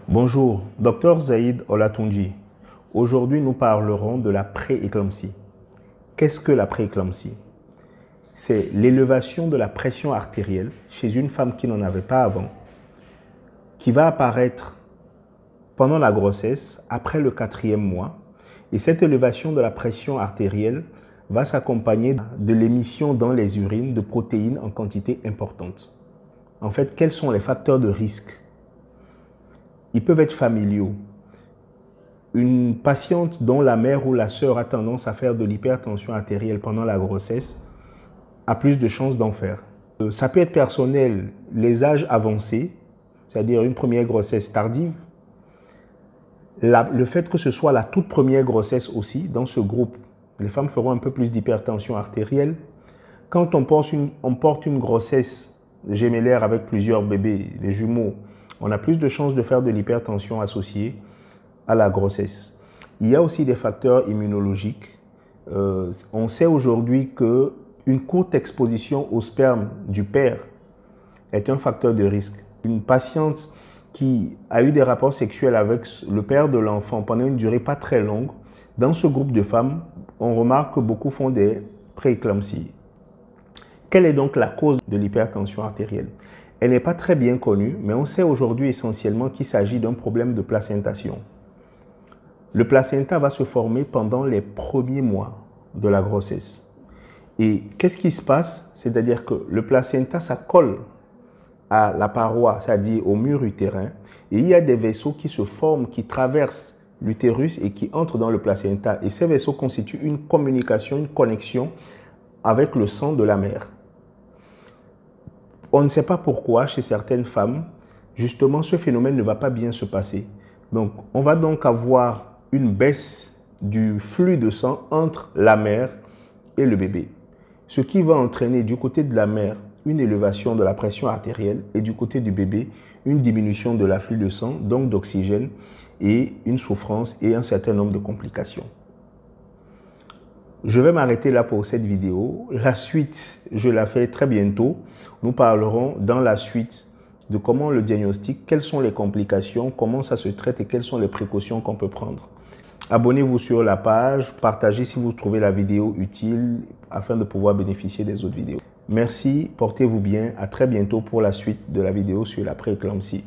Bonjour, Dr Zaïd Olatunji. Aujourd'hui, nous parlerons de la pré-éclampsie. Qu'est-ce que la pré-éclampsie? C'est l'élévation de la pression artérielle chez une femme qui n'en avait pas avant, qui va apparaître pendant la grossesse, après le 4e mois. Et cette élévation de la pression artérielle va s'accompagner de l'émission dans les urines de protéines en quantité importante. En fait, quels sont les facteurs de risque? Ils peuvent être familiaux. Une patiente dont la mère ou la sœur a tendance à faire de l'hypertension artérielle pendant la grossesse a plus de chances d'en faire. Ça peut être personnel, les âges avancés, c'est-à-dire une première grossesse tardive. Le fait que ce soit la toute première grossesse aussi, dans ce groupe, les femmes feront un peu plus d'hypertension artérielle. Quand on porte une grossesse gémellaire avec plusieurs bébés, les jumeaux, on a plus de chances de faire de l'hypertension associée à la grossesse. Il y a aussi des facteurs immunologiques. On sait aujourd'hui qu'une courte exposition au sperme du père est un facteur de risque. Une patiente qui a eu des rapports sexuels avec le père de l'enfant pendant une durée pas très longue, dans ce groupe de femmes, on remarque que beaucoup font des prééclampsies. Quelle est donc la cause de l'hypertension artérielle? Elle n'est pas très bien connue, mais on sait aujourd'hui essentiellement qu'il s'agit d'un problème de placentation. Le placenta va se former pendant les premiers mois de la grossesse. Et qu'est-ce qui se passe? C'est-à-dire que le placenta, ça colle à la paroi, c'est-à-dire au mur utérin, et il y a des vaisseaux qui se forment, qui traversent l'utérus et qui entrent dans le placenta. Et ces vaisseaux constituent une communication, une connexion avec le sang de la mère. On ne sait pas pourquoi, chez certaines femmes, justement, ce phénomène ne va pas bien se passer. Donc, on va donc avoir une baisse du flux de sang entre la mère et le bébé. Ce qui va entraîner du côté de la mère une élévation de la pression artérielle et du côté du bébé une diminution de l'afflux de sang, donc d'oxygène, et une souffrance et un certain nombre de complications. Je vais m'arrêter là pour cette vidéo. La suite, je la fais très bientôt. Nous parlerons dans la suite de comment le diagnostic, quelles sont les complications, comment ça se traite et quelles sont les précautions qu'on peut prendre. Abonnez-vous sur la page, partagez si vous trouvez la vidéo utile afin de pouvoir bénéficier des autres vidéos. Merci, portez-vous bien, à très bientôt pour la suite de la vidéo sur la pré-éclampsie.